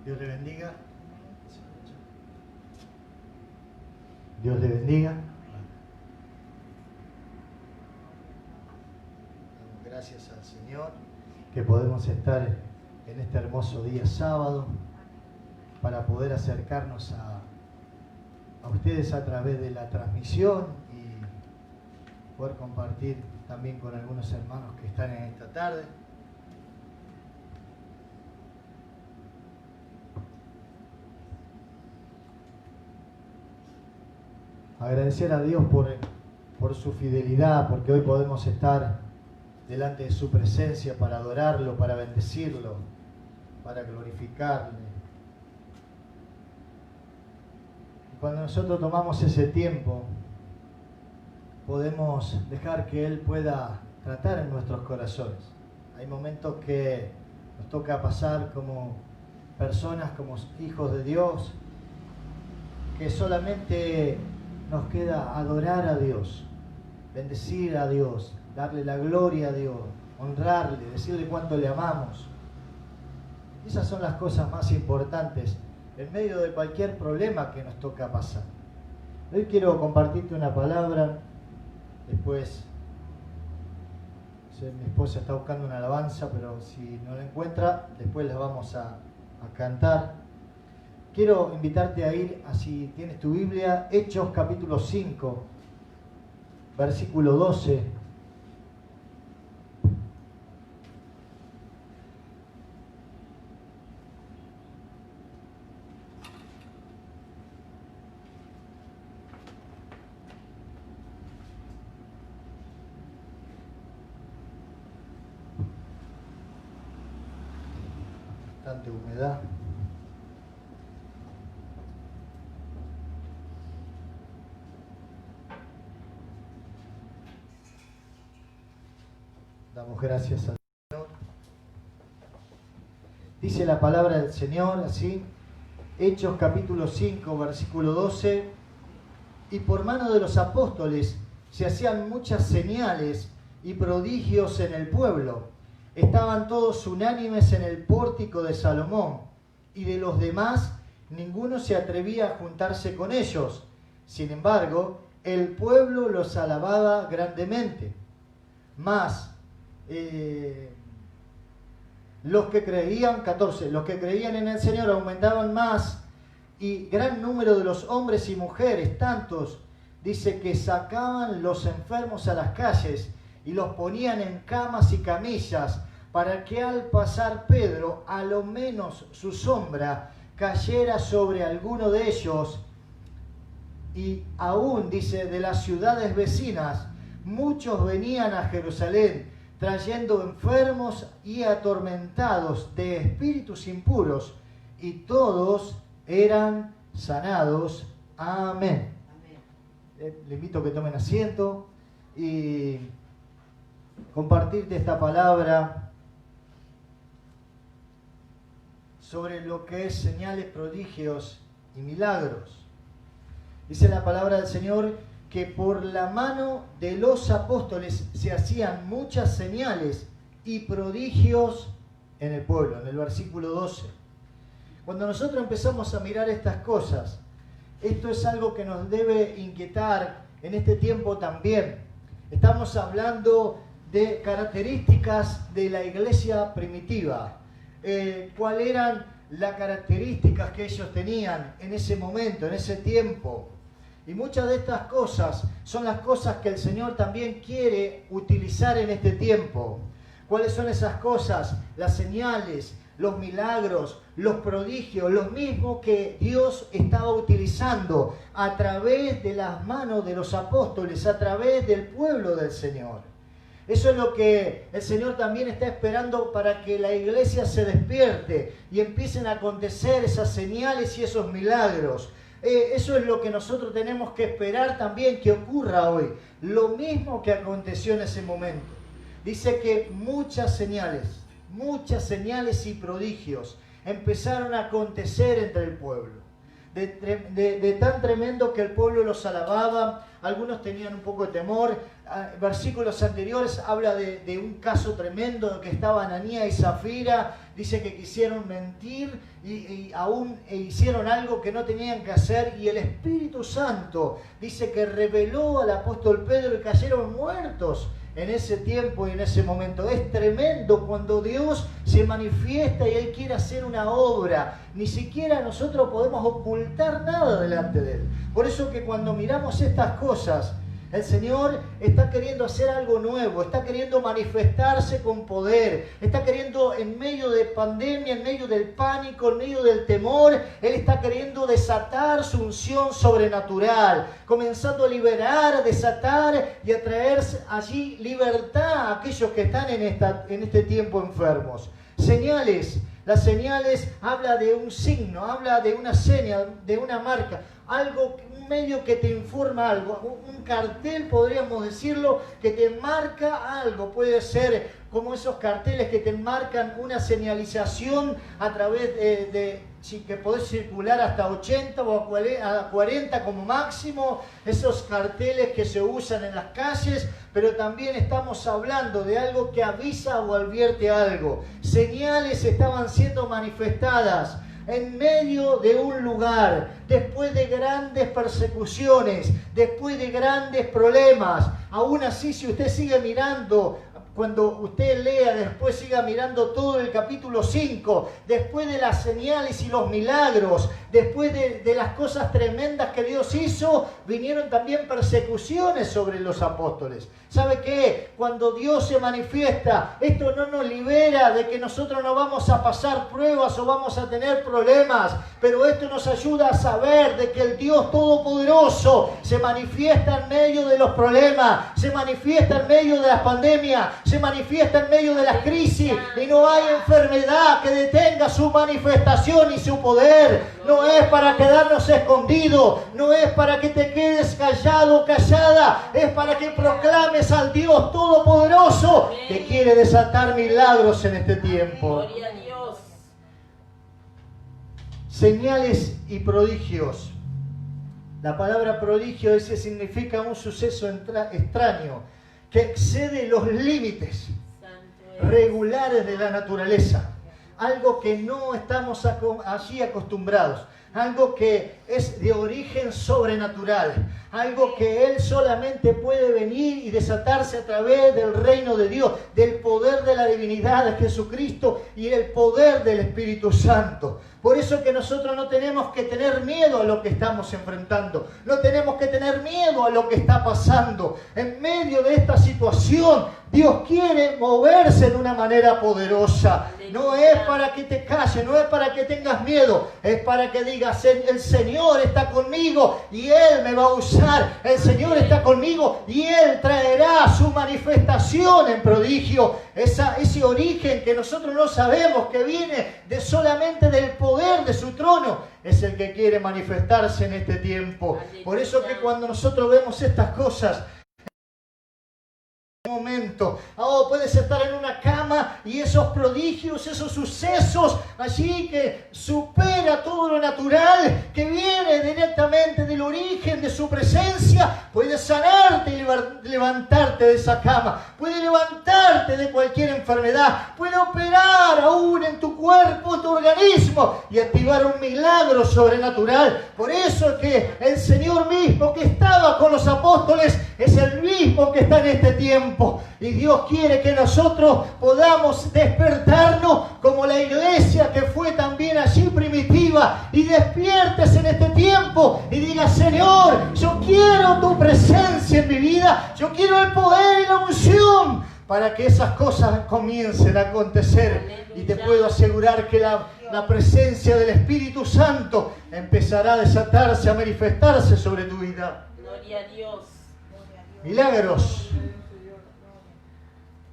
Dios le bendiga. Dios le bendiga. Damos gracias al Señor que podemos estar en este hermoso día sábado para poder acercarnos a ustedes a través de la transmisión y poder compartir también con algunos hermanos que están en esta tarde. Agradecer a Dios por su fidelidad, porque hoy podemos estar delante de su presencia para adorarlo, para bendecirlo, para glorificarle. Y cuando nosotros tomamos ese tiempo, podemos dejar que Él pueda tratar en nuestros corazones. Hay momentos que nos toca pasar como personas, como hijos de Dios, que solamente nos queda adorar a Dios, bendecir a Dios, darle la gloria a Dios, honrarle, decirle cuánto le amamos. Esas son las cosas más importantes en medio de cualquier problema que nos toca pasar. Hoy quiero compartirte una palabra, después mi esposa está buscando una alabanza, pero si no la encuentra, después la vamos a cantar. Quiero invitarte a ir, si tienes tu Biblia, Hechos capítulo 5, versículo 12. Bastante humedad. Damos gracias al Señor. Dice la palabra del Señor así, Hechos capítulo 5, versículo 12, y por mano de los apóstoles se hacían muchas señales y prodigios en el pueblo. Estaban todos unánimes en el pórtico de Salomón, y de los demás ninguno se atrevía a juntarse con ellos. Sin embargo, el pueblo los alababa grandemente. Mas los que creían, 14, los que creían en el Señor aumentaban más, y gran número de los hombres y mujeres, tantos, dice, que sacaban los enfermos a las calles y los ponían en camas y camillas, para que al pasar Pedro, a lo menos su sombra cayera sobre alguno de ellos. Y aún, dice, de las ciudades vecinas, muchos venían a Jerusalén, trayendo enfermos y atormentados de espíritus impuros, y todos eran sanados. Amén. Amén. Le invito a que tomen asiento y compartirte esta palabra sobre lo que es señales, prodigios y milagros. Dice la palabra del Señor que por la mano de los apóstoles se hacían muchas señales y prodigios en el pueblo, en el versículo 12. Cuando nosotros empezamos a mirar estas cosas, esto es algo que nos debe inquietar en este tiempo también. Estamos hablando de características de la iglesia primitiva. ¿Cuáles eran las características que ellos tenían en ese momento, en ese tiempo? Y muchas de estas cosas son las cosas que el Señor también quiere utilizar en este tiempo. ¿Cuáles son esas cosas? Las señales, los milagros, los prodigios, los mismos que Dios estaba utilizando a través de las manos de los apóstoles, a través del pueblo del Señor. Eso es lo que el Señor también está esperando para que la iglesia se despierte y empiecen a acontecer esas señales y esos milagros. Eso es lo que nosotros tenemos que esperar también que ocurra hoy. Lo mismo que aconteció en ese momento. Dice que muchas señales y prodigios empezaron a acontecer entre el pueblo. de tan tremendo que el pueblo los alababa. Algunos tenían un poco de temor. Versículos anteriores habla de un caso tremendo que estaban Ananías y Zafira. Dice que quisieron mentir y aún hicieron algo que no tenían que hacer. Y el Espíritu Santo dice que reveló al apóstol Pedro y cayeron muertos en ese tiempo y en ese momento. Es tremendo cuando Dios se manifiesta y Él quiere hacer una obra. Ni siquiera nosotros podemos ocultar nada delante de Él. Por eso que cuando miramos estas cosas, el Señor está queriendo hacer algo nuevo, está queriendo manifestarse con poder, está queriendo en medio de pandemia, en medio del pánico, en medio del temor, Él está queriendo desatar su unción sobrenatural, comenzando a liberar, a desatar y a traer allí libertad a aquellos que están en este tiempo enfermos. Señales. Las señales habla de un signo, habla de una seña, de una marca, algo, un medio que te informa algo, un cartel podríamos decirlo, que te marca algo. Puede ser como esos carteles que te marcan una señalización a través que podés circular hasta 80 o a 40 como máximo, esos carteles que se usan en las calles, pero también estamos hablando de algo que avisa o advierte algo. Señales estaban siendo manifestadas en medio de un lugar, después de grandes persecuciones, después de grandes problemas. Aún así, si usted sigue mirando, cuando usted lea, después siga mirando todo el capítulo 5, después de las señales y los milagros, después de las cosas tremendas que Dios hizo, vinieron también persecuciones sobre los apóstoles. ¿Sabe qué? Cuando Dios se manifiesta, esto no nos libera de que nosotros no vamos a pasar pruebas o vamos a tener problemas, pero esto nos ayuda a saber de que el Dios Todopoderoso se manifiesta en medio de los problemas, se manifiesta en medio de las pandemias, se manifiesta en medio de las crisis, y no hay enfermedad que detenga su manifestación y su poder. No es para quedarnos escondidos, no es para que te quedes callado, callada, es para que proclames al Dios Todopoderoso que quiere desatar milagros en este tiempo. Gloria a Dios. Señales y prodigios. La palabra prodigio significa un suceso extraño que excede los límites regulares de la naturaleza. Algo que no estamos allí acostumbrados. Algo que es de origen sobrenatural. Algo que Él solamente puede venir y desatarse a través del reino de Dios, del poder de la divinidad de Jesucristo y el poder del Espíritu Santo. Por eso que nosotros no tenemos que tener miedo a lo que estamos enfrentando. No tenemos que tener miedo a lo que está pasando. En medio de esta situación, Dios quiere moverse de una manera poderosa. No es para que te calles, no es para que tengas miedo. Es para que digas, el Señor está conmigo y Él me va a usar. El Señor está conmigo y Él traerá su manifestación en prodigio. Ese origen que nosotros no sabemos, que viene solamente del poder de su trono, es el que quiere manifestarse en este tiempo. Por eso que cuando nosotros vemos estas cosas, momento, puedes estar en una cama y esos prodigios, esos sucesos allí que supera todo lo natural, que viene directamente del origen de su presencia, puede sanarte y levantarte de esa cama, puede levantarte de cualquier enfermedad, puede operar aún en tu cuerpo, en tu organismo y activar un milagro sobrenatural. Por eso que el Señor mismo que estaba con los apóstoles es el mismo que está en este tiempo. Y Dios quiere que nosotros podamos despertarnos como la iglesia que fue también allí primitiva, y despiertes en este tiempo y digas, Señor, yo quiero tu presencia en mi vida, yo quiero el poder y la unción para que esas cosas comiencen a acontecer. Y te puedo asegurar que la presencia del Espíritu Santo empezará a desatarse, a manifestarse sobre tu vida. Gloria a Dios. Milagros,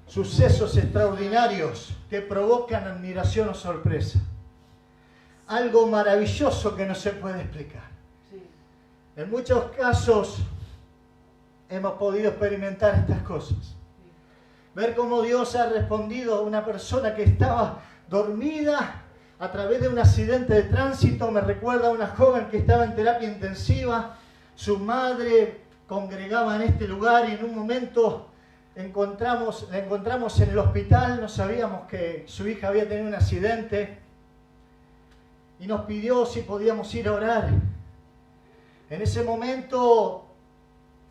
sucesos extraordinarios que provocan admiración o sorpresa. Algo maravilloso que no se puede explicar. En muchos casos hemos podido experimentar estas cosas. Ver cómo Dios ha respondido a una persona que estaba dormida a través de un accidente de tránsito. Me recuerda a una joven que estaba en terapia intensiva. Su madre congregaba en este lugar y en un momento la encontramos en el hospital. No sabíamos que su hija había tenido un accidente y nos pidió si podíamos ir a orar. En ese momento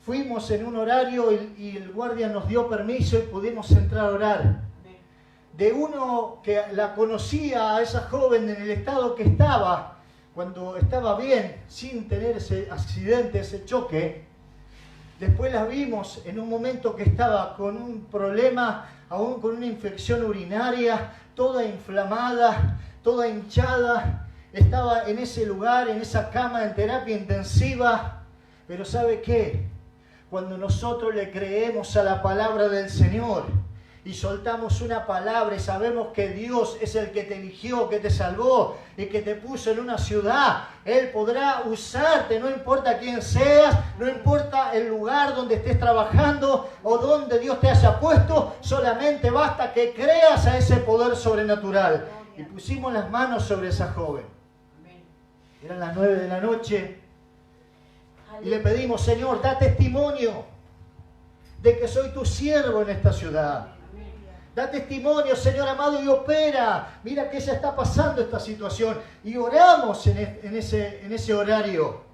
fuimos en un horario y el guardia nos dio permiso y pudimos entrar a orar. De uno que la conocía a esa joven en el estado que estaba, cuando estaba bien, sin tener ese accidente, ese choque, después la vimos en un momento que estaba con un problema, aún con una infección urinaria, toda inflamada, toda hinchada. Estaba en ese lugar, en esa cama en terapia intensiva. Pero ¿sabe qué? Cuando nosotros le creemos a la palabra del Señor y soltamos una palabra y sabemos que Dios es el que te eligió, que te salvó y que te puso en una ciudad, Él podrá usarte, no importa quién seas, no importa el lugar donde estés trabajando o donde Dios te haya puesto, solamente basta que creas a ese poder sobrenatural. Y pusimos las manos sobre esa joven. Eran las 9 de la noche y le pedimos: Señor, da testimonio de que soy tu siervo en esta ciudad. Da testimonio, Señor amado, y opera. Mira que ya está pasando esta situación. Y oramos en ese horario.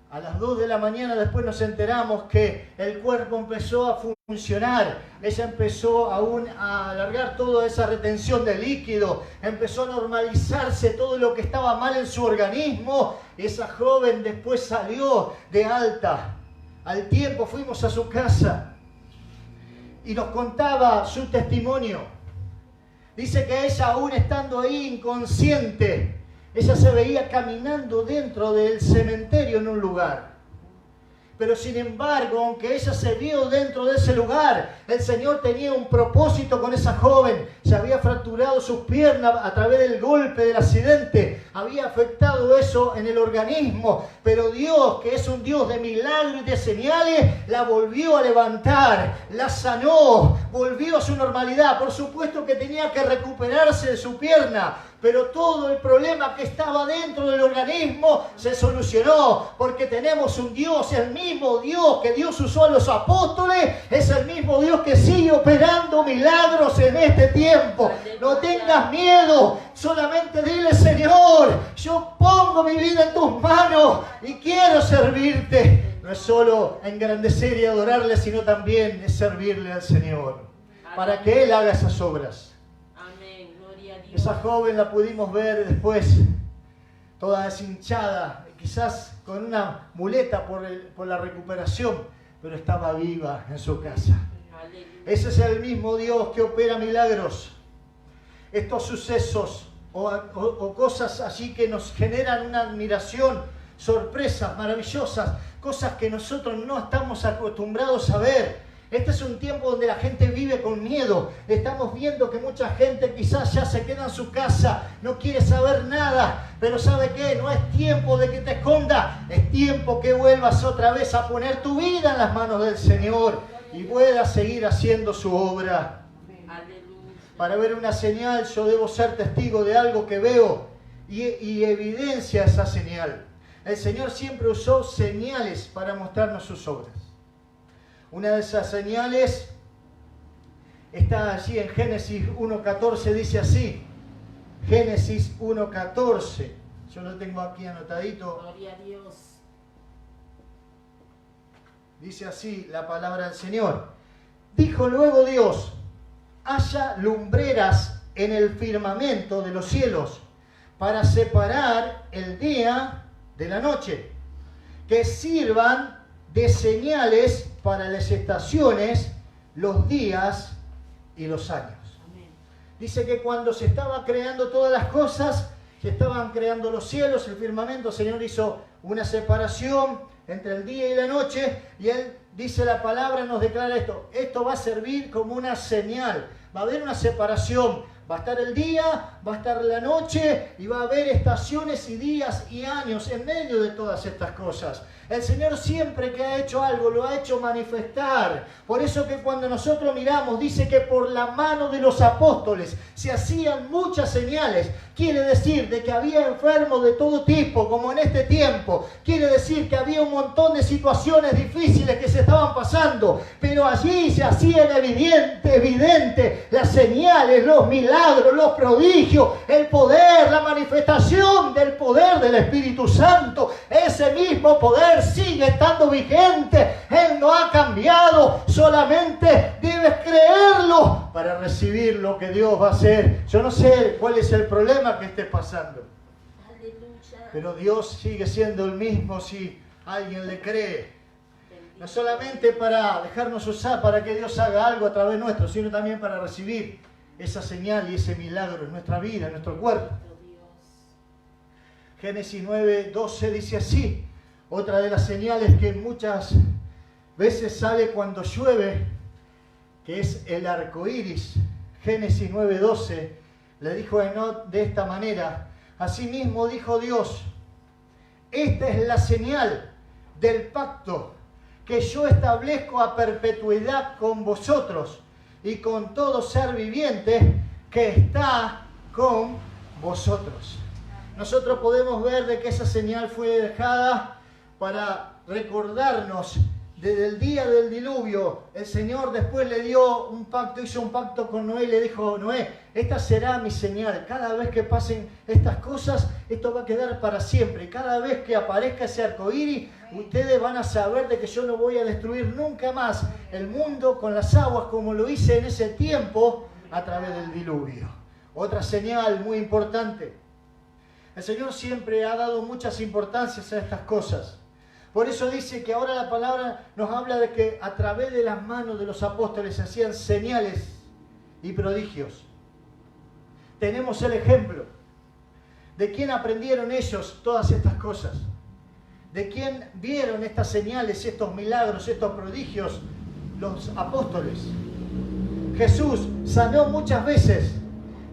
A las 2 de la mañana después nos enteramos que el cuerpo empezó a funcionar. Ella empezó aún a alargar toda esa retención de líquido. Empezó a normalizarse todo lo que estaba mal en su organismo. Esa joven después salió de alta. Al tiempo fuimos a su casa y nos contaba su testimonio. Dice que ella, aún estando ahí inconsciente, ella se veía caminando dentro del cementerio en un lugar. Pero sin embargo, aunque ella se vio dentro de ese lugar, el Señor tenía un propósito con esa joven. Se había fracturado sus piernas a través del golpe del accidente. Había afectado eso en el organismo. Pero Dios, que es un Dios de milagros y de señales, la volvió a levantar, la sanó, volvió a su normalidad. Por supuesto que tenía que recuperarse de su pierna, pero todo el problema que estaba dentro del organismo se solucionó, porque tenemos un Dios, el mismo Dios que Dios usó a los apóstoles, es el mismo Dios que sigue operando milagros en este tiempo. No tengas miedo, solamente dile: Señor, yo pongo mi vida en tus manos y quiero servirte. No es solo engrandecer y adorarle, sino también es servirle al Señor, para que Él haga esas obras. Esa joven la pudimos ver después, toda deshinchada, quizás con una muleta por la recuperación, pero estaba viva en su casa. Ese es el mismo Dios que opera milagros. Estos sucesos o cosas así que nos generan una admiración, sorpresas maravillosas, cosas que nosotros no estamos acostumbrados a ver. Este es un tiempo donde la gente vive con miedo. Estamos viendo que mucha gente quizás ya se queda en su casa, no quiere saber nada. Pero ¿sabe qué? No es tiempo de que te escondas. Es tiempo que vuelvas otra vez a poner tu vida en las manos del Señor y puedas seguir haciendo su obra. Para ver una señal, yo debo ser testigo de algo que veo y evidencia esa señal. El Señor siempre usó señales para mostrarnos sus obras. Una de esas señales está allí en Génesis 1:14, dice así. Génesis 1:14. Yo lo tengo aquí anotadito. Gloria a Dios. Dice así la palabra del Señor. Dijo luego Dios: haya lumbreras en el firmamento de los cielos para separar el día de la noche, que sirvan de señales para las estaciones, los días y los años. Amén. Dice que cuando se estaba creando todas las cosas, se estaban creando los cielos, el firmamento, el Señor hizo una separación entre el día y la noche, y Él dice la palabra, nos declara esto va a servir como una señal, va a haber una separación, va a estar el día, va a estar la noche y va a haber estaciones y días y años en medio de todas estas cosas. El Señor siempre que ha hecho algo lo ha hecho manifestar. Por eso que cuando nosotros miramos, dice que por la mano de los apóstoles se hacían muchas señales. Quiere decir de que había enfermos de todo tipo, como en este tiempo. Quiere decir que había un montón de situaciones difíciles que se estaban pasando. Pero allí se hacían evidente las señales, los milagros, los prodigios, el poder, la manifestación del poder del Espíritu Santo. Ese mismo poder sigue estando vigente. Él no ha cambiado. Solamente debes creerlo para recibir lo que Dios va a hacer. Yo no sé cuál es el problema que esté pasando. Aleluya. Pero Dios sigue siendo el mismo si alguien le cree. No solamente para dejarnos usar, para que Dios haga algo a través nuestro, sino también para recibir esa señal y ese milagro en nuestra vida, en nuestro cuerpo. Génesis 9:12 dice así. Otra de las señales que muchas veces sale cuando llueve, que es el arco iris. Génesis 9:12 le dijo a Enoc de esta manera: asimismo dijo Dios, esta es la señal del pacto que yo establezco a perpetuidad con vosotros y con todo ser viviente que está con vosotros. Nosotros podemos ver de que esa señal fue dejada para recordarnos desde el día del diluvio. El Señor después le dio un pacto, hizo un pacto con Noé y le dijo: Noé, esta será mi señal. Cada vez que pasen estas cosas, esto va a quedar para siempre. Y cada vez que aparezca ese arcoíris, ustedes van a saber de que yo no voy a destruir nunca más el mundo con las aguas como lo hice en ese tiempo a través del diluvio. Otra señal muy importante. El Señor siempre ha dado muchas importancias a estas cosas. Por eso dice que ahora la palabra nos habla de que a través de las manos de los apóstoles se hacían señales y prodigios. Tenemos el ejemplo de quién aprendieron ellos todas estas cosas, de quién vieron estas señales, estos milagros, estos prodigios, los apóstoles. Jesús sanó muchas veces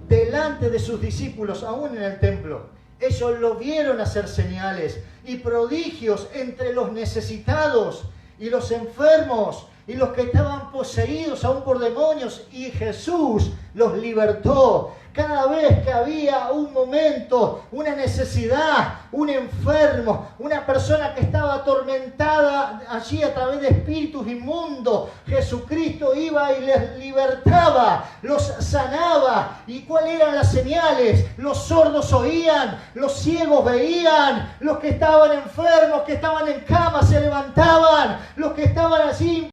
delante de sus discípulos, aún en el templo. Ellos lo vieron hacer señales y prodigios entre los necesitados y los enfermos y los que estaban poseídos aún por demonios, y Jesús los libertó. Cada vez que había un momento, una necesidad, un enfermo, una persona que estaba atormentada allí a través de espíritus inmundos, Jesucristo iba y les libertaba, los sanaba. ¿Y cuáles eran las señales? Los sordos oían, los ciegos veían, los que estaban enfermos, que estaban en cama, se levantaban, los que estaban así,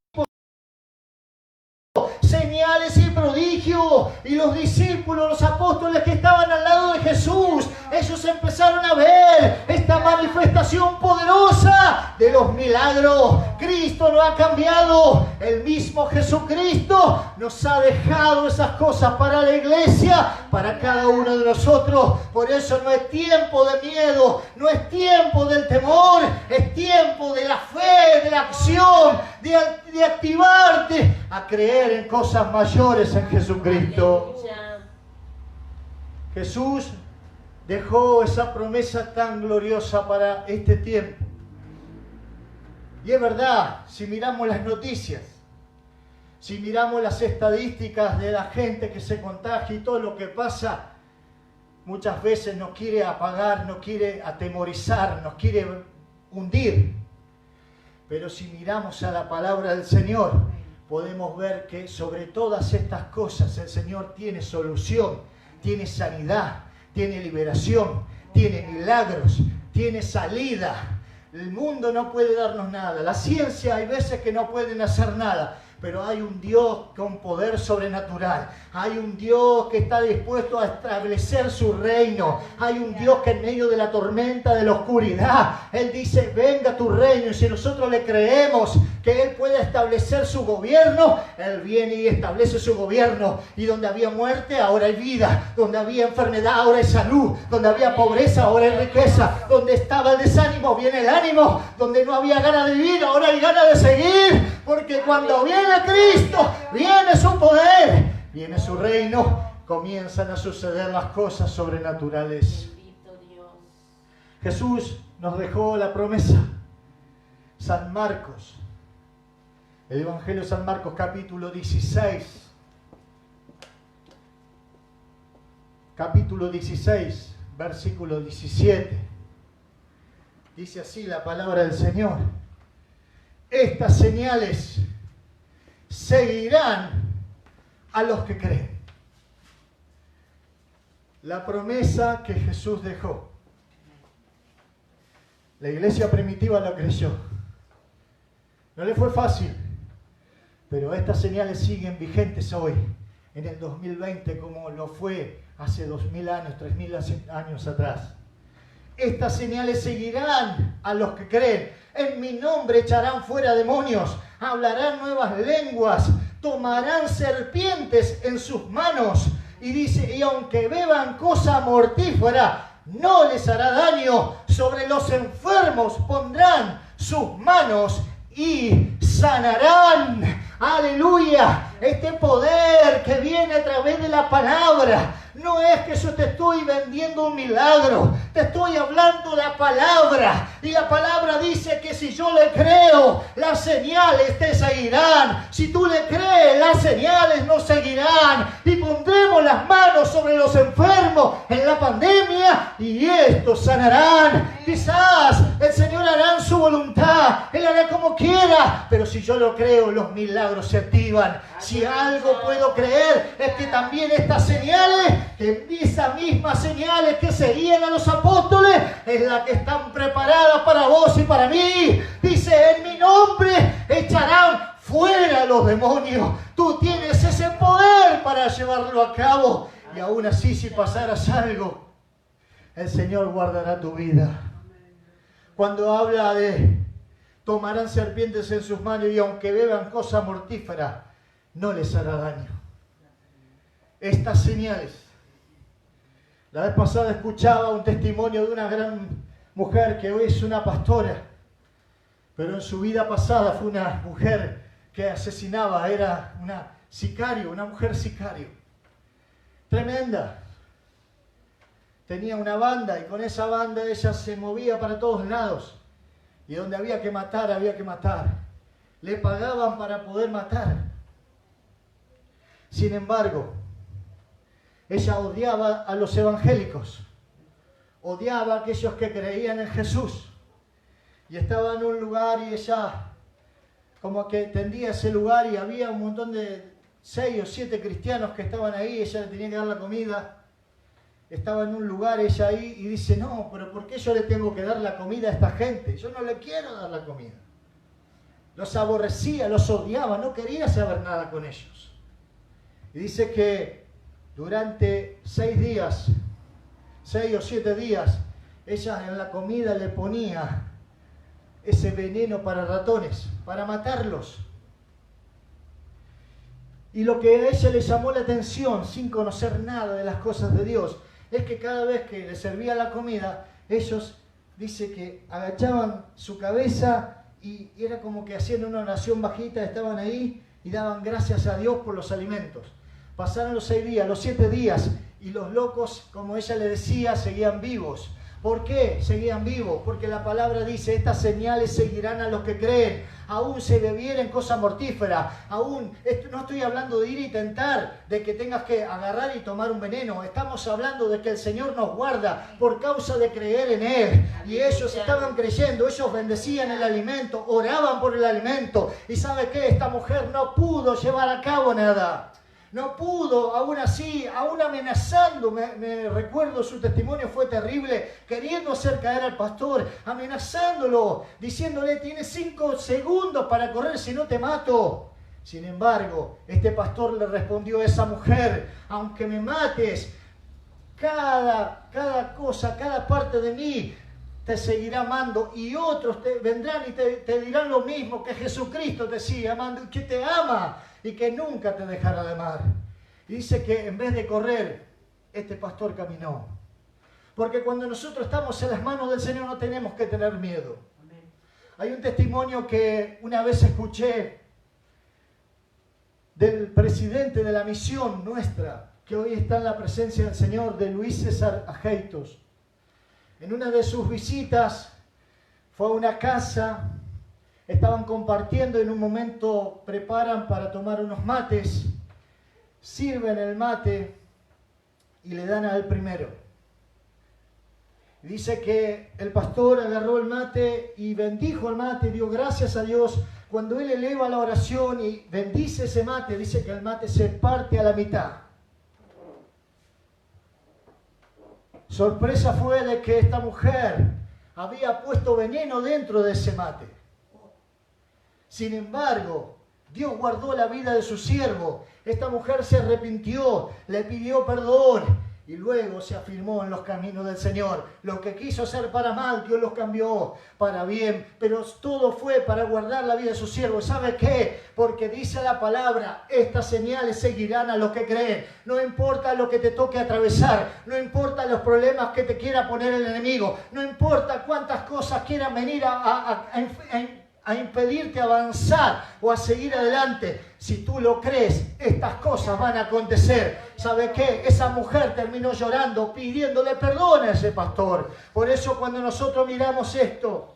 señales y prodigios. Y los discípulos, los apóstoles que estaban al lado de Jesús, ellos empezaron a ver esta manifestación poderosa de los milagros. Cristo no ha cambiado. El mismo Jesucristo nos ha dejado esas cosas para la iglesia, para cada uno de nosotros. Por eso no es tiempo de miedo, no es tiempo del temor, es tiempo de la fe, de la acción, de activarte a creer en cosas mayores en Jesucristo. Jesús dejó esa promesa tan gloriosa para este tiempo. Y es verdad, si miramos las noticias, si miramos las estadísticas de la gente que se contagia y todo lo que pasa, muchas veces nos quiere apagar, nos quiere atemorizar, nos quiere hundir. Pero si miramos a la palabra del Señor, podemos ver que sobre todas estas cosas el Señor tiene solución, tiene sanidad, tiene liberación, tiene milagros, tiene salida. El mundo no puede darnos nada. La ciencia hay veces que no pueden hacer nada. Pero hay un Dios con poder sobrenatural. Hay un Dios que está dispuesto a establecer su reino. Hay un Dios que en medio de la tormenta, de la oscuridad, Él dice: venga tu reino. Y si nosotros le creemos que Él puede establecer su gobierno, Él viene y establece su gobierno. Y donde había muerte, ahora hay vida. Donde había enfermedad, ahora hay salud. Donde había pobreza, ahora hay riqueza. Donde estaba el desánimo, viene el ánimo. Donde no había ganas de vivir, ahora hay ganas de seguir. Porque cuando viene Cristo, viene su poder, viene su reino comienzan a suceder las cosas sobrenaturales. Bendito Dios. Jesús nos dejó la promesa. San Marcos, el Evangelio de San Marcos, capítulo 16. Capítulo 16, versículo 17. Dice así la palabra del Señor. Estas señales seguirán a los que creen. La promesa que Jesús dejó. La iglesia primitiva la creyó. No le fue fácil, pero estas señales siguen vigentes hoy, en el 2020, como lo fue hace 2000 años, 3000 años atrás. Estas señales seguirán a los que creen. En mi nombre echarán fuera demonios, hablarán nuevas lenguas, tomarán serpientes en sus manos. Y dice, y aunque beban cosa mortífera, no les hará daño. Sobre los enfermos pondrán sus manos y sanarán. Aleluya. Este poder que viene a través de la palabra. No es que yo te estoy vendiendo un milagro, te estoy hablando la palabra. Y la palabra dice que si yo le creo, las señales te seguirán. Si tú le crees, las señales nos seguirán. Y pondremos las manos sobre los enfermos en la pandemia y estos sanarán. Quizás el Señor hará en su voluntad, Él hará como quiera. Pero si yo lo creo, los milagros se activan. Si algo puedo creer es que también estas señales, que esas mismas señales que seguían a los apóstoles, es la que están preparadas para vos y para mí. Dice, en mi nombre echarán fuera los demonios. Tú tienes ese poder para llevarlo a cabo. Y aún así, si pasaras algo, el Señor guardará tu vida. Cuando habla de tomarán serpientes en sus manos y aunque beban cosa mortífera, no les hará daño. Estas señales. La vez pasada escuchaba un testimonio de una gran mujer que hoy es una pastora, pero en su vida pasada fue una mujer que asesinaba, era una sicario, una mujer sicario. Tremenda. Tenía una banda y con esa banda ella se movía para todos lados. Y donde había que matar, había que matar. Le pagaban para poder matar. Sin embargo, ella odiaba a los evangélicos, odiaba a aquellos que creían en Jesús. Y estaba en un lugar y ella como que tendía ese lugar y había un montón de 6 o 7 cristianos que estaban ahí, ella le tenía que dar la comida. Estaba en un lugar ella ahí y dice, no, pero ¿por qué yo le tengo que dar la comida a esta gente? Yo no le quiero dar la comida. Los aborrecía, los odiaba, no quería saber nada con ellos. Y dice que durante 6 días, 6 o 7 días, ella en la comida le ponía ese veneno para ratones, para matarlos. Y lo que a ella le llamó la atención, sin conocer nada de las cosas de Dios, es que cada vez que le servía la comida, ellos, dice que agachaban su cabeza y era como que hacían una oración bajita, estaban ahí y daban gracias a Dios por los alimentos. Pasaron los 6 días, los 7 días, y los locos, como ella le decía, seguían vivos. ¿Por qué seguían vivos? Porque la palabra dice, estas señales seguirán a los que creen. Aún se bebieren cosa mortífera. Aún, no estoy hablando de ir y tentar, de que tengas que agarrar y tomar un veneno. Estamos hablando de que el Señor nos guarda por causa de creer en Él. Y ellos estaban creyendo, ellos bendecían el alimento, oraban por el alimento. ¿Y sabe qué? Esta mujer no pudo llevar a cabo nada. No pudo, aún así, aún amenazando, me recuerdo su testimonio fue terrible, queriendo hacer caer al pastor, amenazándolo, diciéndole, tienes 5 segundos para correr si no te mato. Sin embargo, este pastor le respondió a esa mujer, aunque me mates, cada cosa, cada parte de mí te seguirá amando y otros te vendrán y te dirán lo mismo, que Jesucristo te sigue amando y que te ama y que nunca te dejará de amar. Y dice que en vez de correr, este pastor caminó. Porque cuando nosotros estamos en las manos del Señor no tenemos que tener miedo. Hay un testimonio que una vez escuché del presidente de la misión nuestra, que hoy está en la presencia del Señor, de Luis César Ajeitos. En una de sus visitas fue a una casa, estaban compartiendo, en un momento preparan para tomar unos mates, sirven el mate y le dan al primero. Dice que el pastor agarró el mate y bendijo el mate, dio gracias a Dios. Cuando él eleva la oración y bendice ese mate, dice que el mate se parte a la mitad. Sorpresa fue de que esta mujer había puesto veneno dentro de ese mate. Sin embargo, Dios guardó la vida de su siervo. Esta mujer se arrepintió, le pidió perdón y luego se afirmó en los caminos del Señor. Lo que quiso hacer para mal, Dios los cambió para bien, pero todo fue para guardar la vida de su siervo. ¿Sabe qué? Porque dice la palabra, estas señales seguirán a los que creen. No importa lo que te toque atravesar, no importa los problemas que te quiera poner el enemigo, no importa cuántas cosas quieran venir a impedirte avanzar o a seguir adelante. Si tú lo crees, estas cosas van a acontecer. ¿Sabe qué? Esa mujer terminó llorando, pidiéndole perdón a ese pastor. Por eso cuando nosotros miramos esto,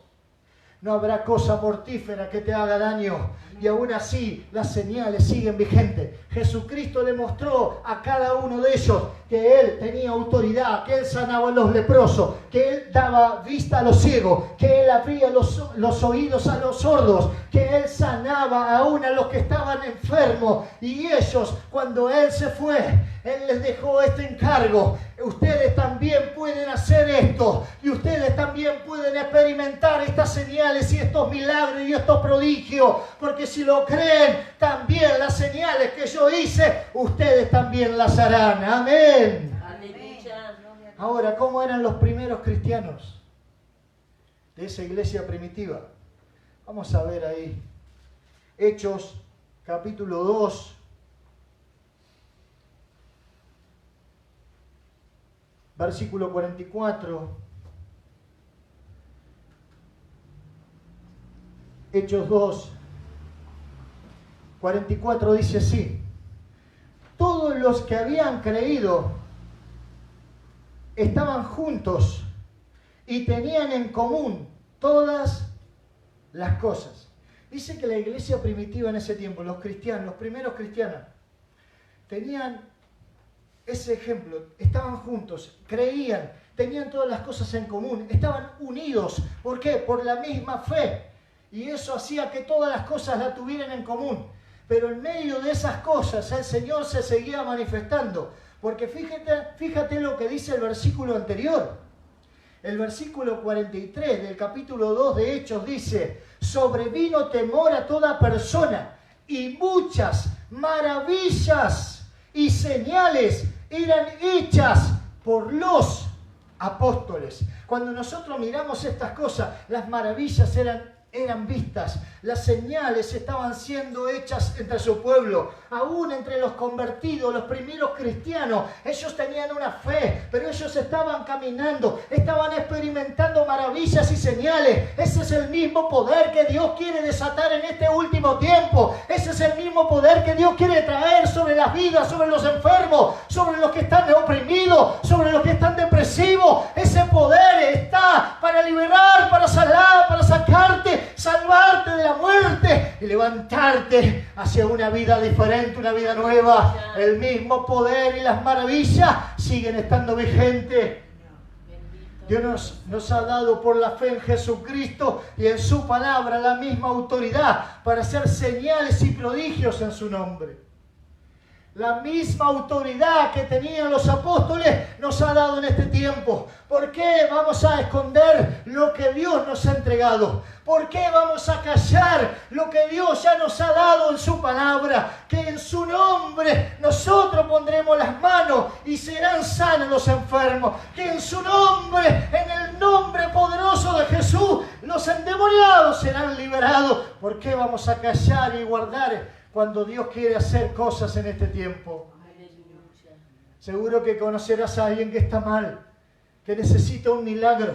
no habrá cosa mortífera que te haga daño. Y aún así, las señales siguen vigentes. Jesucristo le mostró a cada uno de ellos que Él tenía autoridad, que Él sanaba a los leprosos, que Él daba vista a los ciegos, que Él abría los oídos a los sordos, que Él sanaba aún a los que estaban enfermos. Y ellos, cuando Él se fue, Él les dejó este encargo. Ustedes también pueden hacer esto y ustedes también pueden experimentar estas señales y estos milagros y estos prodigios, porque si lo creen, también las señales que yo hice, ustedes también las harán. Amén. Ahora, ¿cómo eran los primeros cristianos de esa iglesia primitiva? Vamos a ver ahí. Hechos, capítulo 2. Versículo 44. Hechos 2, 44 dice así: todos los que habían creído estaban juntos y tenían en común todas las cosas. Dice que la iglesia primitiva en ese tiempo, los cristianos, los primeros cristianos, tenían ese ejemplo, estaban juntos, creían, tenían todas las cosas en común, estaban unidos. ¿Por qué? Por la misma fe. Y eso hacía que todas las cosas la tuvieran en común. Pero en medio de esas cosas el Señor se seguía manifestando. Porque fíjate lo que dice el versículo anterior. El versículo 43 del capítulo 2 de Hechos dice: sobrevino temor a toda persona y muchas maravillas y señales eran hechas por los apóstoles. Cuando nosotros miramos estas cosas, las maravillas eran vistas, las señales estaban siendo hechas entre su pueblo, aún entre los convertidos, los primeros cristianos. Ellos tenían una fe, pero ellos estaban caminando, estaban experimentando maravillas y señales. Ese es el mismo poder que Dios quiere desatar en este último tiempo. Ese es el mismo poder que Dios quiere traer sobre las vidas, sobre los enfermos, sobre los que están oprimidos, sobre los que están depresivos. Ese poder está para liberar, para sanar, para sacarte, salvarte de la muerte y levantarte hacia una vida diferente, una vida nueva. El mismo poder y las maravillas siguen estando vigentes. Dios nos ha dado por la fe en Jesucristo y en su palabra la misma autoridad para hacer señales y prodigios en su nombre. La misma autoridad que tenían los apóstoles nos ha dado en este tiempo. ¿Por qué vamos a esconder lo que Dios nos ha entregado? ¿Por qué vamos a callar lo que Dios ya nos ha dado en su palabra? Que en su nombre nosotros pondremos las manos y serán sanos los enfermos. Que en su nombre, en el nombre poderoso de Jesús, los endemoniados serán liberados. ¿Por qué vamos a callar y guardar cuando Dios quiere hacer cosas en este tiempo? Seguro que conocerás a alguien que está mal, que necesita un milagro,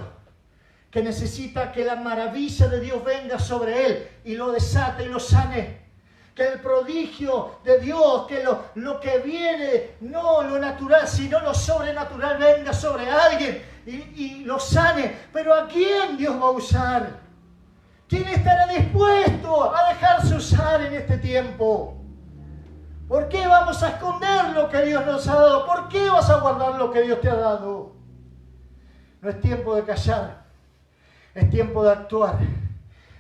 que necesita que la maravilla de Dios venga sobre él y lo desate y lo sane. que el prodigio de Dios, que lo que viene, no lo natural, sino lo sobrenatural venga sobre alguien y lo sane. Pero ¿a quién Dios va a usar? ¿Quién estará dispuesto a dejarse usar en este tiempo? ¿Por qué vamos a esconder lo que Dios nos ha dado? ¿Por qué vas a guardar lo que Dios te ha dado? No es tiempo de callar, es tiempo de actuar.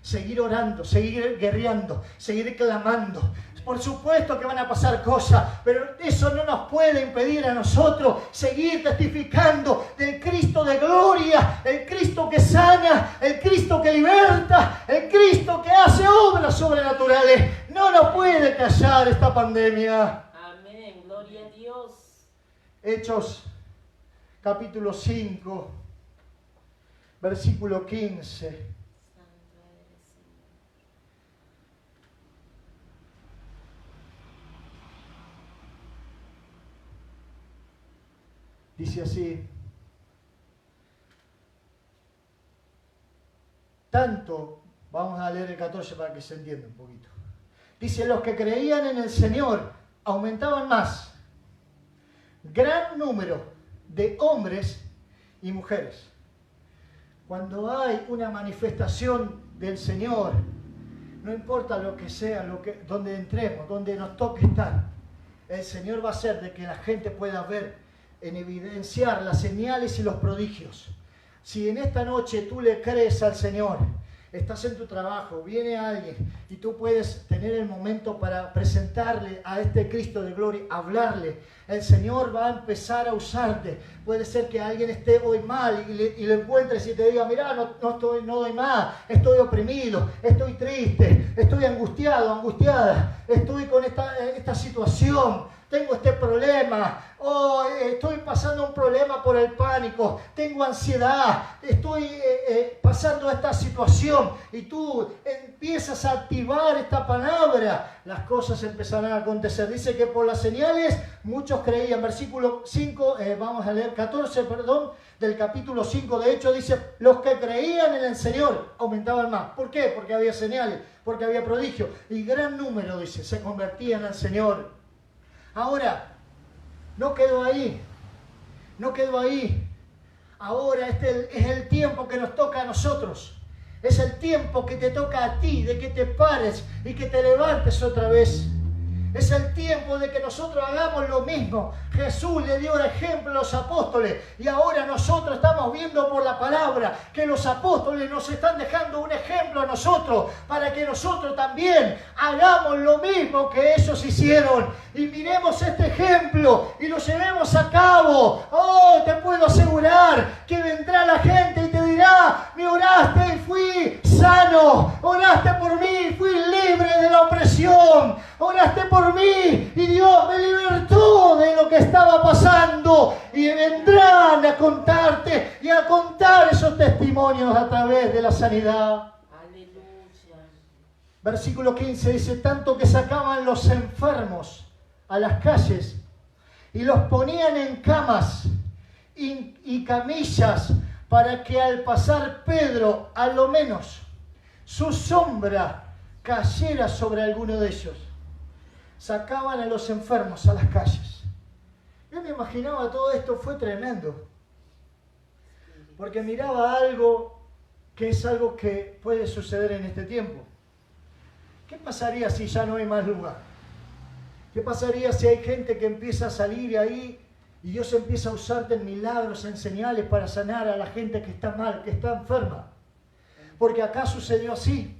Seguir orando, seguir guerreando, seguir clamando. Por supuesto que van a pasar cosas, pero eso no nos puede impedir a nosotros seguir testificando del Cristo de gloria, el Cristo que sana, el Cristo que liberta, el Cristo que hace obras sobrenaturales. No nos puede callar esta pandemia. Amén, gloria a Dios. Hechos, capítulo 5, versículo 15. Dice así: tanto, vamos a leer el 14 para que se entienda un poquito. Dice: los que creían en el Señor aumentaban más, gran número de hombres y mujeres. Cuando hay una manifestación del Señor, no importa lo que sea, donde entremos, donde nos toque estar, el Señor va a hacer de que la gente pueda ver, en evidenciar las señales y los prodigios. Si en esta noche tú le crees al Señor, estás en tu trabajo, viene alguien y tú puedes tener el momento para presentarle a este Cristo de gloria, hablarle, el Señor va a empezar a usarte. Puede ser que alguien esté hoy mal y lo encuentres y te diga: mira, no doy más, estoy oprimido, estoy triste, estoy angustiado, angustiada, estoy con esta situación, tengo este problema, estoy pasando un problema por el pánico, tengo ansiedad, estoy pasando esta situación, y tú empiezas a activar esta palabra, las cosas empezarán a acontecer. Dice que por las señales muchos creían. Versículo 5, vamos a leer 14, del capítulo 5 de Hechos, dice: los que creían en el Señor aumentaban más. ¿Por qué? Porque había señales, porque había prodigios, y gran número, dice, se convertían al Señor. Ahora, no quedó ahí, no quedó ahí. Ahora este es el tiempo que nos toca a nosotros. Es el tiempo que te toca a ti, de que te pares y que te levantes otra vez. Es el tiempo de que nosotros hagamos lo mismo. Jesús le dio el ejemplo a los apóstoles, y ahora nosotros estamos viendo por la palabra que los apóstoles nos están dejando un ejemplo a nosotros, para que nosotros también hagamos lo mismo que ellos hicieron, y miremos este ejemplo y lo llevemos a cabo. Te puedo asegurar que vendrá la gente y te dirá: me oraste y fui sano, oraste por mí y fui libre de la opresión, oraste por mí y Dios me libertó de lo que estaba pasando. Y vendrán a contarte y a contar esos testimonios a través de la sanidad. Aleluya. Versículo 15 dice: tanto que sacaban los enfermos a las calles y los ponían en camas y camillas, para que al pasar Pedro, a lo menos su sombra cayera sobre alguno de ellos. Sacaban a los enfermos a las calles. Yo me imaginaba todo esto, fue tremendo. Porque miraba algo que es algo que puede suceder en este tiempo. ¿Qué pasaría si ya no hay más lugar? ¿Qué pasaría si hay gente que empieza a salir ahí y Dios empieza a usarte en milagros, en señales para sanar a la gente que está mal, que está enferma? Porque acá sucedió así.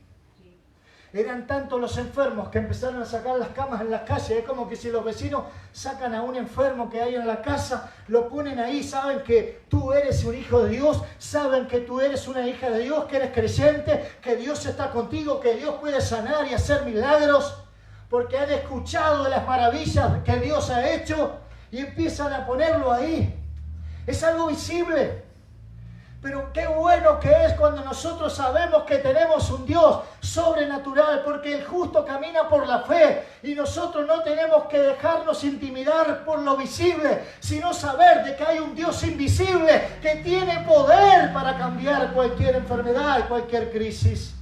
Eran tantos los enfermos que empezaron a sacar las camas en las calles. Es como que si los vecinos sacan a un enfermo que hay en la casa, lo ponen ahí, saben que tú eres un hijo de Dios, saben que tú eres una hija de Dios, que eres creyente, que Dios está contigo, que Dios puede sanar y hacer milagros, porque han escuchado de las maravillas que Dios ha hecho y empiezan a ponerlo ahí. Es algo visible. Pero qué bueno que es cuando nosotros sabemos que tenemos un Dios sobrenatural, porque el justo camina por la fe, y nosotros no tenemos que dejarnos intimidar por lo visible, sino saber de que hay un Dios invisible que tiene poder para cambiar cualquier enfermedad y cualquier crisis.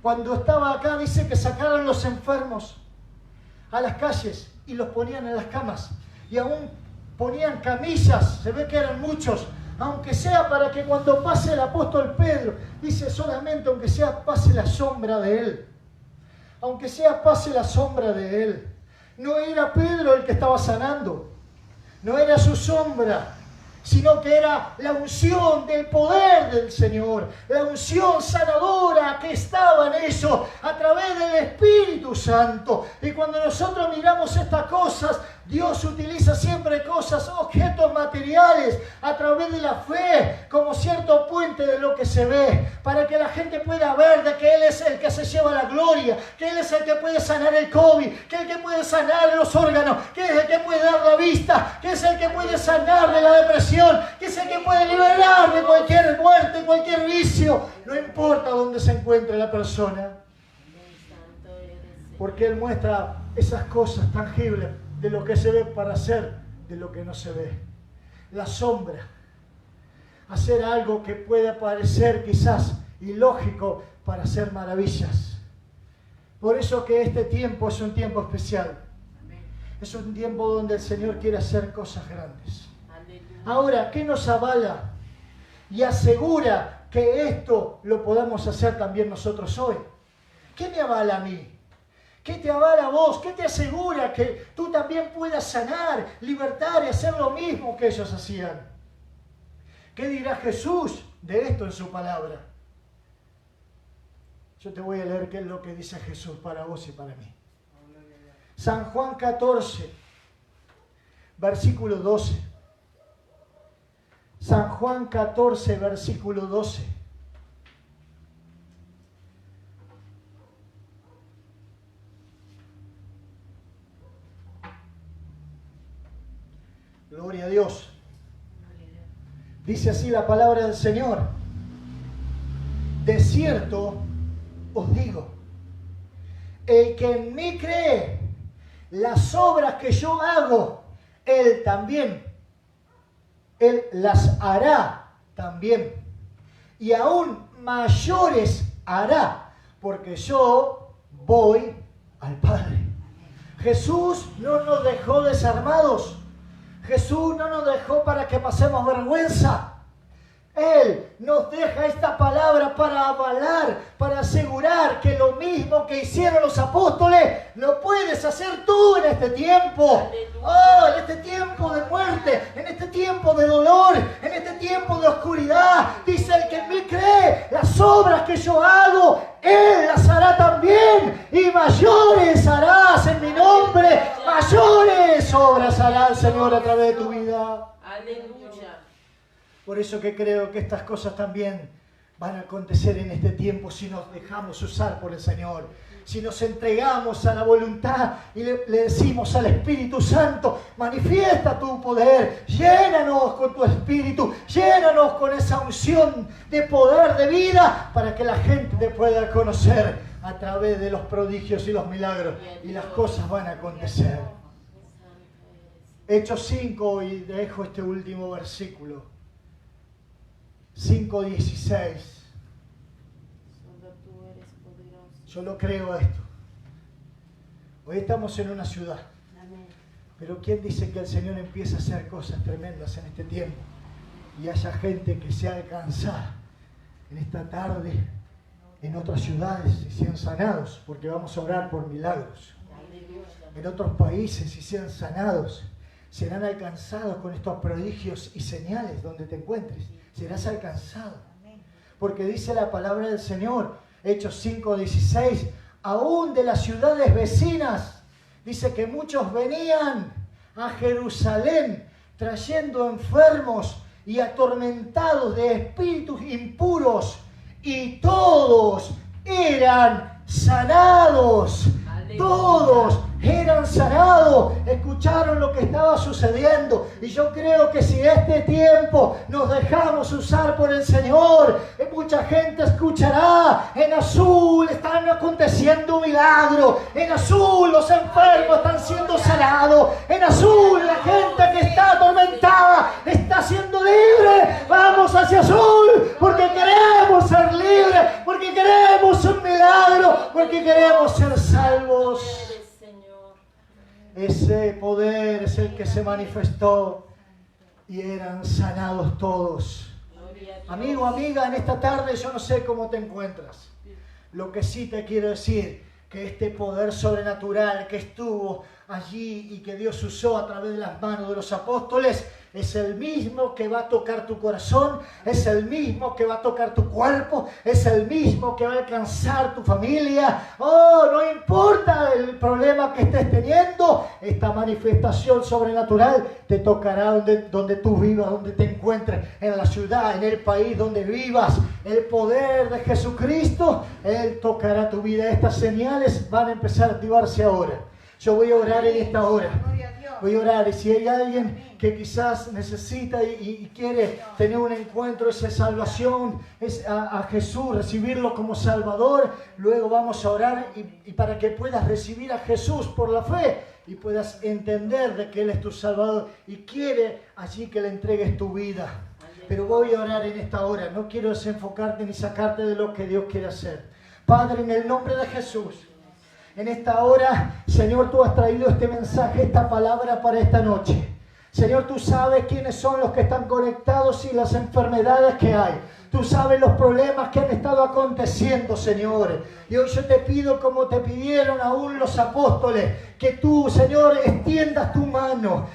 Cuando estaba acá dice que sacaron los enfermos a las calles y los ponían en las camas. Y aún ponían camillas, se ve que eran muchos, aunque sea para que cuando pase el apóstol Pedro, dice solamente aunque sea pase la sombra de él. Aunque sea pase la sombra de él. No era Pedro el que estaba sanando, no era su sombra, sino que era la unción del poder del Señor, la unción sanadora que estaba en ellos a través del Espíritu Santo. Y cuando nosotros miramos estas cosas, Dios utiliza siempre cosas, objetos materiales, a través de la fe, como cierto puente de lo que se ve, para que la gente pueda ver de que Él es el que se lleva la gloria, que Él es el que puede sanar el COVID, que es el que puede sanar los órganos, que es el que puede dar la vista, que es el que puede sanar de la depresión, que es el que puede liberar de cualquier muerte, cualquier vicio, no importa dónde se encuentre la persona, porque Él muestra esas cosas tangibles de lo que se ve para hacer de lo que no se ve. La sombra, hacer algo que pueda parecer quizás ilógico para hacer maravillas. Por eso que este tiempo es un tiempo especial. Es un tiempo donde el Señor quiere hacer cosas grandes. Ahora, ¿qué nos avala y asegura que esto lo podamos hacer también nosotros hoy? ¿Qué me avala a mí? ¿Qué te avala a vos? ¿Qué te asegura que tú también puedas sanar, libertar y hacer lo mismo que ellos hacían? ¿Qué dirá Jesús de esto en su palabra? Yo te voy a leer qué es lo que dice Jesús para vos y para mí. San Juan 14, versículo 12. San Juan 14, versículo 12. Gloria a Dios. Dice así la palabra del Señor. De cierto os digo, el que en mí cree, las obras que yo hago, él también, él las hará también. Y aún mayores hará, porque yo voy al Padre. Jesús no nos dejó desarmados. Jesús no nos dejó para que pasemos vergüenza. Él nos deja esta palabra para avalar, para asegurar que lo mismo que hicieron los apóstoles, lo puedes hacer tú en este tiempo. Oh, en este tiempo de muerte, en este tiempo de dolor, en este tiempo de oscuridad. Dice el que en mí cree, las obras que yo hago, Él las hará también. Y mayores harás en mi nombre. Mayores obras hará el Señor a través de tu vida. Aleluya. Por eso que creo que estas cosas también van a acontecer en este tiempo si nos dejamos usar por el Señor. Si nos entregamos a la voluntad y le decimos al Espíritu Santo, manifiesta tu poder, llénanos con tu Espíritu, llénanos con esa unción de poder, de vida, para que la gente te pueda conocer a través de los prodigios y los milagros. Y las cosas van a acontecer. Hechos 5, y dejo este último versículo. 5:16. Yo lo creo esto. Hoy estamos en una ciudad. Pero ¿quién dice que el Señor empieza a hacer cosas tremendas en este tiempo? Y haya gente que sea alcanzada en esta tarde, en otras ciudades, y sean sanados, porque vamos a orar por milagros. En otros países, y sean sanados, serán alcanzados con estos prodigios y señales donde te encuentres. Serás alcanzado. Porque dice la palabra del Señor, Hechos 5:16, aún de las ciudades vecinas, dice que muchos venían a Jerusalén trayendo enfermos y atormentados de espíritus impuros, y todos eran sanados. Todos eran sanados, escucharon lo que estaba sucediendo. Y yo creo que si este tiempo nos dejamos usar por el Señor, mucha gente escuchará. En azul están aconteciendo milagros. En azul los enfermos están siendo sanados. En azul la gente que está atormentada está siendo libre. Vamos hacia azul porque queremos ser libres, porque queremos un milagro, porque queremos ser salvos. Ese poder es el que se manifestó y eran sanados todos. Gloria a Dios. Amigo, amiga, en esta tarde yo no sé cómo te encuentras. Lo que sí te quiero decir, que este poder sobrenatural que estuvo allí y que Dios usó a través de las manos de los apóstoles, es el mismo que va a tocar tu corazón, es el mismo que va a tocar tu cuerpo, es el mismo que va a alcanzar tu familia. Oh, no importa el problema que estés teniendo, esta manifestación sobrenatural te tocará donde tú vivas, donde te encuentres, en la ciudad, en el país donde vivas. El poder de Jesucristo, Él tocará tu vida. Estas señales van a empezar a activarse ahora. Yo voy a orar en esta hora. Voy a orar, y si hay alguien que quizás necesita y quiere tener un encuentro, esa salvación, es a Jesús, recibirlo como Salvador, luego vamos a orar y para que puedas recibir a Jesús por la fe y puedas entender de que Él es tu Salvador y quiere allí que le entregues tu vida. Pero voy a orar en esta hora, no quiero desenfocarte ni sacarte de lo que Dios quiere hacer. Padre, en el nombre de Jesús, en esta hora, Señor, tú has traído este mensaje, esta palabra para esta noche. Señor, tú sabes quiénes son los que están conectados y las enfermedades que hay. Tú sabes los problemas que han estado aconteciendo, Señor. Y hoy yo te pido, como te pidieron aún los apóstoles, que tú, Señor, extiendas tu mano,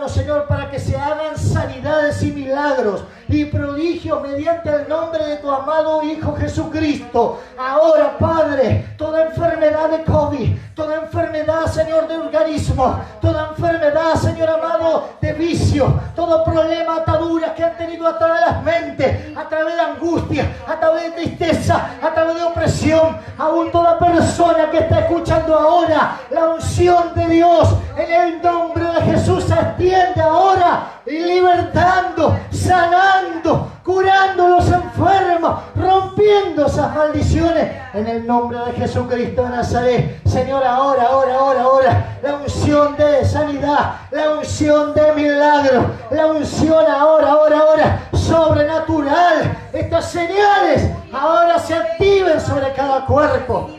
Señor, para que se hagan sanidades y milagros y prodigios mediante el nombre de tu amado Hijo Jesucristo. Ahora, Padre, toda enfermedad de COVID, toda enfermedad, Señor, de organismo, toda enfermedad, Señor amado, de vicio, todo problema, ataduras que han tenido a través de las mentes, a través de angustia, a través de tristeza, a través de opresión, aún toda persona que está escuchando ahora, la unción de Dios en el nombre de Jesús se extiende ahora y libertando, sanando, curando a los enfermos, rompiendo esas maldiciones en el nombre de Jesucristo de Nazaret. Señor, ahora, la unción de sanidad, la unción de milagro, la unción ahora, sobrenatural. Estas señales ahora se activen sobre cada cuerpo.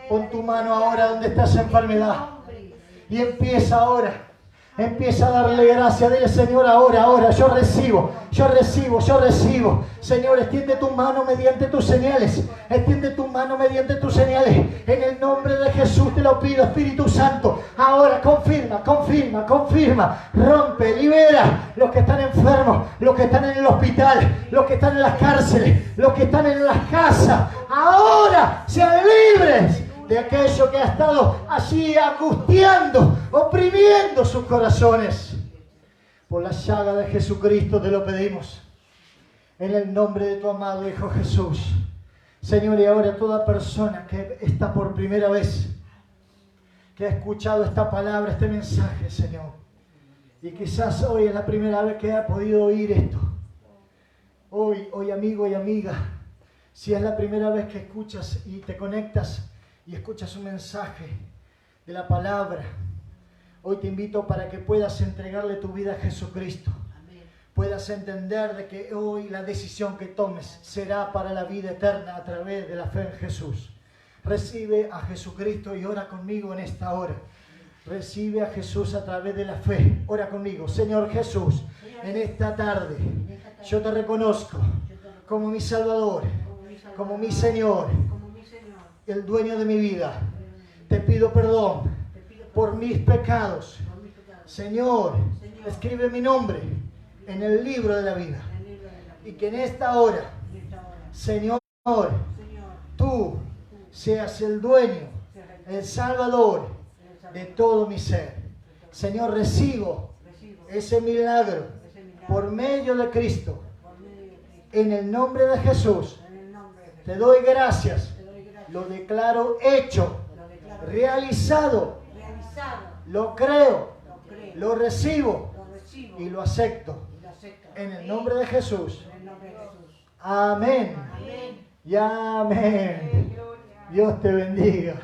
Pon tu mano ahora donde está esa enfermedad y empieza ahora. Empieza a darle gracias, dile: Señor, ahora, yo recibo. Señor, extiende tu mano mediante tus señales. En el nombre de Jesús te lo pido, Espíritu Santo. Ahora confirma. Rompe, libera los que están enfermos, los que están en el hospital, los que están en las cárceles, los que están en las casas. Ahora sean libres de aquello que ha estado allí angustiando, oprimiendo sus corazones. Por la llaga de Jesucristo te lo pedimos, en el nombre de tu amado Hijo Jesús. Señor, y ahora toda persona que está por primera vez, que ha escuchado esta palabra, este mensaje, Señor, y quizás hoy es la primera vez que ha podido oír esto. Hoy, amigo y amiga, si es la primera vez que escuchas y te conectas y escuchas un mensaje de la palabra, hoy te invito para que puedas entregarle tu vida a Jesucristo. Amén. Puedas entender de que hoy la decisión que tomes será para la vida eterna a través de la fe en Jesús. Recibe a Jesucristo y ora conmigo en esta hora. Recibe a Jesús a través de la fe. Ora conmigo. Señor Jesús, en esta tarde yo te reconozco como mi Salvador, como mi Señor, el dueño de mi vida. Te pido perdón por mis pecados. Señor, escribe mi nombre en el libro de la vida. Y que en esta hora, Señor, tú seas el dueño, el Salvador de todo mi ser. Señor, recibo ese milagro por medio de Cristo. En el nombre de Jesús, te doy gracias. Lo declaro hecho, realizado. Lo creo, lo recibo y lo acepto. En el nombre de Jesús. Amén. Y amén. Dios te bendiga.